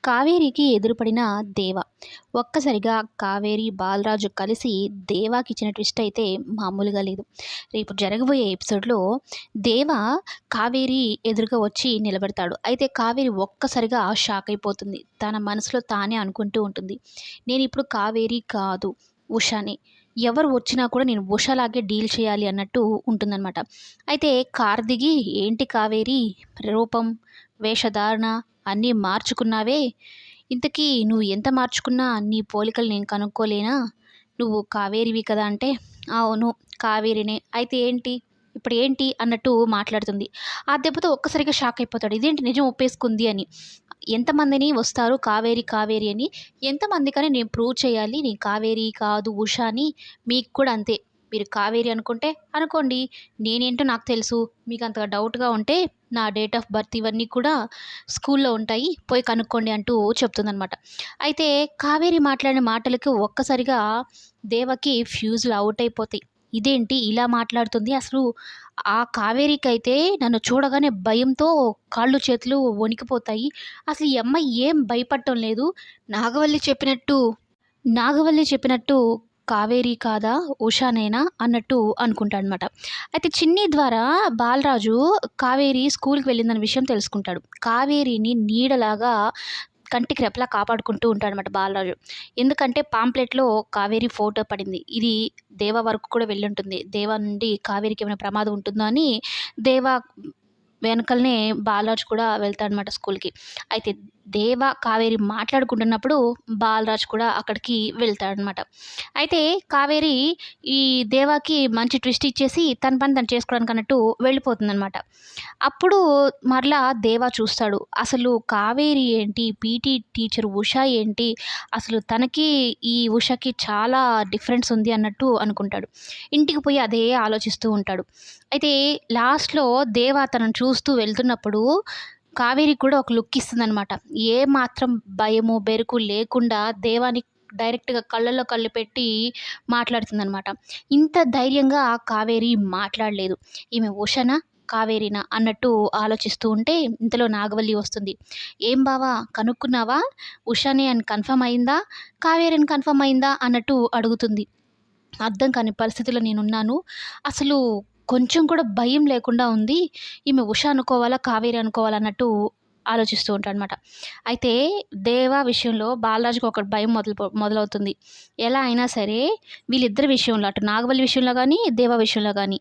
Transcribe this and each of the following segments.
కావేరికి ఎదురుపడిన దేవ. ఒక్కసారిగా కావేరి, బాలరాజు కలిసి దేవాకిచ్చిన ట్విస్ట్ అయితే మామూలుగా లేదు. రేపు జరగబోయే ఎపిసోడ్‌లో దేవ కావేరి ఎదురుగా వచ్చి నిలబడతాడు. అయితే కావేరి ఒక్కసారిగా షాక్ అయిపోతుంది. తన మనసులో తానే అనుకుంటూ ఉంటుంది. నేనిప్పుడు కావేరి కాదు, ఉషానే. ఎవరు వచ్చినా కూడా నేను ఉషలాగే డీల్ చేయాలి అన్నట్టు ఉంటుందనమాట. అయితే కారు దిగి ఏంటి కావేరి రూపం, వేషధారణ అన్నీ మార్చుకున్నావే! ఇంతకీ నువ్వు ఎంత మార్చుకున్నా నీ పోలికలు నేను కనుక్కోలేనా? నువ్వు కావేరివి కదా అంటే, అవును కావేరినే. అయితే ఏంటి? ఇప్పుడు ఏంటి అన్నట్టు మాట్లాడుతుంది. ఆ దెబ్బతో ఒక్కసారిగా షాక్ అయిపోతాడు. ఇదేంటి నిజం ఒప్పేసుకుంది అని. ఎంతమందిని వస్తారు కావేరి, కావేరి అని. ఎంతమందికని నేను ప్రూవ్ చేయాలి నేను కావేరి కాదు ఉష అని. మీకు కూడా అంతే. మీరు కావేరి అనుకుంటే అనుకోండి. నేనేంటో నాకు తెలుసు. మీకు అంతగా డౌట్‌గా ఉంటే నా డేట్ ఆఫ్ బర్త్ ఇవన్నీ కూడా స్కూల్లో ఉంటాయి. పోయి కనుక్కోండి అంటూ చెప్తుందనమాట. అయితే కావేరి మాట్లాడిన మాటలకు ఒక్కసారిగా దేవకి ఫ్యూజులు అవుట్ అయిపోతాయి. ఇదేంటి ఇలా మాట్లాడుతుంది? అసలు ఆ కావేరికైతే నన్ను చూడగానే భయంతో కాళ్ళు చేతులు వణికిపోతాయి. అసలు ఈ అమ్మాయి ఏం భయపడటం లేదు. నాగవల్లి చెప్పినట్టు కావేరి కాదా? ఉషానేనా? అన్నట్టు అనుకుంటాడనమాట. అయితే చిన్ని ద్వారా బాలరాజు కావేరి స్కూల్‌కి వెళ్ళిందన్న విషయం తెలుసుకుంటాడు. కావేరిని నీడలాగా కంటికి రెప్పలా కాపాడుకుంటూ ఉంటాడనమాట బాలరాజు. ఎందుకంటే పాంప్లెట్‌లో కావేరి ఫోటో పడింది. ఇది దేవ వరకు కూడా వెళ్ళుంటుంది. దేవ నుండి కావేరికి ఏమైనా ప్రమాదం ఉంటుందా అని దేవ వెనకలనే బాలరాజు కూడా వెళ్తాడనమాట స్కూల్‌కి. అయితే దేవ, కావేరి మాట్లాడుకుంటున్నప్పుడు బాలరాజు కూడా అక్కడికి వెళ్తాడనమాట. అయితే కావేరి ఈ దేవాకి మంచి ట్విస్ట్ ఇచ్చేసి తన పని తను చేసుకోవడానికి అన్నట్టు వెళ్ళిపోతుందనమాట. అప్పుడు మరలా దేవ చూస్తాడు. అసలు కావేరి ఏంటి? పీటీ టీచర్ ఉష ఏంటి? అసలు తనకి ఈ ఉషకి చాలా డిఫరెన్స్ ఉంది అన్నట్టు అనుకుంటాడు. ఇంటికి పోయి అదే ఆలోచిస్తూ ఉంటాడు. అయితే లాస్ట్‌లో దేవ తనను చూస్తూ వెళ్తున్నప్పుడు కావేరి కూడా ఒక లుక్ ఇస్తుందనమాట. ఏ మాత్రం భయము, బెరుకు లేకుండా దేవాని డైరెక్ట్‌గా కళ్ళల్లో కళ్ళు పెట్టి మాట్లాడుతుందనమాట. ఇంత ధైర్యంగా కావేరి మాట్లాడలేదు. ఈమె ఉషనా? కావేరినా? అన్నట్టు ఆలోచిస్తూ ఉంటే ఇంతలో నాగవల్లి వస్తుంది. "ఏం బావ కనుక్కున్నావా? ఉషనే అని కన్ఫర్మ్ అయిందా? కావేరి అని కన్ఫర్మ్ అయిందా?" అన్నట్టు అడుగుతుంది. అర్థం కాని పరిస్థితిలో నేనున్నాను. అసలు కొంచెం కూడా భయం లేకుండా ఉంది. ఈమె ఉష అనుకోవాలా? కావేరి అనుకోవాలా? అన్నట్టు ఆలోచిస్తూ ఉంటాడనమాట. అయితే దేవ విషయంలో బాలరాజుకి ఒక భయం మొదలవుతుంది. ఎలా అయినా సరే వీళ్ళిద్దరి విషయంలో అటు నాగవల్లి విషయంలో గానీ, దేవ విషయంలో గానీ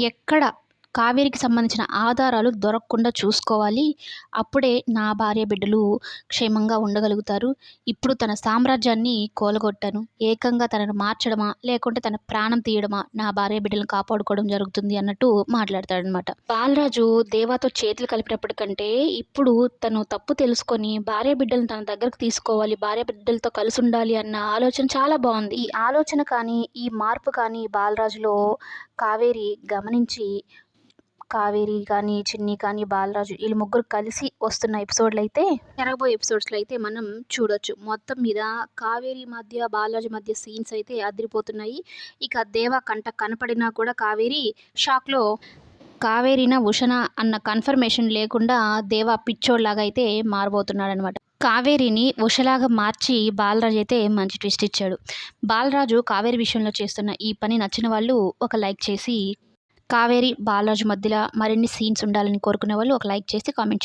ఎక్కడ కావేరికి సంబంధించిన ఆధారాలు దొరకకుండా చూసుకోవాలి. అప్పుడే నా భార్య బిడ్డలు క్షేమంగా ఉండగలుగుతారు. ఇప్పుడు తన సామ్రాజ్యాన్ని కూలగొట్టాను. ఏకంగా తనను మార్చడమా, లేకుంటే తన ప్రాణం తీయడమా, నా భార్య బిడ్డలను కాపాడుకోవడం జరుగుతుంది అన్నట్టు మాట్లాడతాడనమాట. బాలరాజు దేవాతో చేతులు కలిపినప్పటికంటే ఇప్పుడు తను తప్పు తెలుసుకొని భార్య బిడ్డలను తన దగ్గరకు తీసుకోవాలి. భార్య బిడ్డలతో కలిసి ఉండాలి అన్న ఆలోచన చాలా బావుంది. ఈ ఆలోచన కానీ, ఈ మార్పు కానీ బాలరాజులో కావేరి గమనించి కావేరి కానీ, చిన్ని కానీ, బాలరాజు ఈళ్ళు ముగ్గురు కలిసి వస్తున్న ఎపిసోడ్‌లయితే జరగబోయే ఎపిసోడ్స్‌లో అయితే మనం చూడొచ్చు. మొత్తం మీద కావేరి మధ్య, బాలరాజు మధ్య సీన్స్ అయితే అదిరిపోతున్నాయి. ఇక దేవ కంట కనపడినా కూడా కావేరి షాక్‌లో కావేరినా, ఉషనా అన్న కన్ఫర్మేషన్ లేకుండా దేవ పిచ్చోడిలాగా అయితే మారబోతున్నాడనమాట. కావేరిని ఉషలాగా మార్చి బాలరాజు అయితే మంచి ట్విస్ట్ ఇచ్చాడు. బాలరాజు కావేరి విషయంలో చేస్తున్న ఈ పని నచ్చిన వాళ్ళు ఒక లైక్ చేసి కావేరి, బాలరాజు మధ్యల మరిన్ని సీన్స్ ఉండాలని కోరుకునే వాళ్ళు ఒక లైక్ చేసి కామెంట్ చేయండి.